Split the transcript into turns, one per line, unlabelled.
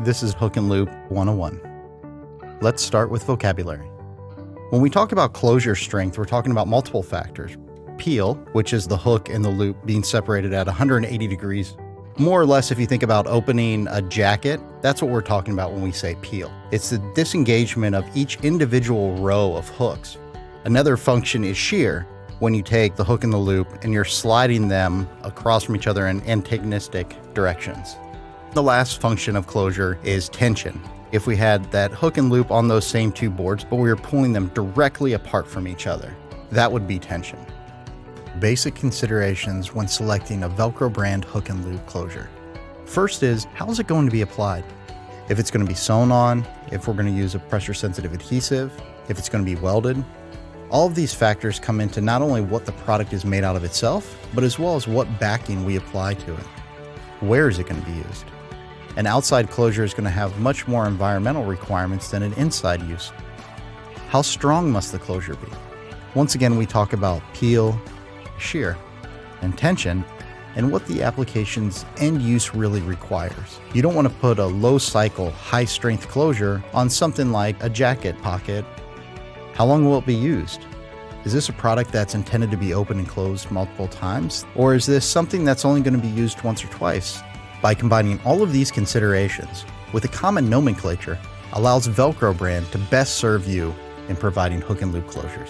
This is Hook and Loop 101. Let's start with vocabulary. When we talk about closure strength, we're talking about multiple factors. Peel, which is the hook and the loop being separated at 180 degrees. More or less, if you think about opening a jacket, that's what we're talking about when we say peel. It's the disengagement of each individual row of hooks. Another function is shear, when you take the hook and the loop and you're sliding them across from each other in antagonistic directions. The last function of closure is tension. If we had that hook and loop on those same two boards, but we were pulling them directly apart from each other, that would be tension. Basic considerations when selecting a Velcro brand hook and loop closure. First is, how is it going to be applied? If it's going to be sewn on, if we're going to use a pressure-sensitive adhesive, if it's going to be welded. All of these factors come into not only what the product is made out of itself, but as well as what backing we apply to it. Where is it going to be used? An outside closure is going to have much more environmental requirements than an inside use. How strong must the closure be? Once again, we talk about peel, shear, and tension, and what the application's end use really requires. You don't want to put a low cycle, high strength closure on something like a jacket pocket. How long will it be used? Is this a product that's intended to be open and closed multiple times? Or is this something that's only going to be used once or twice? By combining all of these considerations with a common nomenclature allows Velcro brand to best serve you in providing hook and loop closures.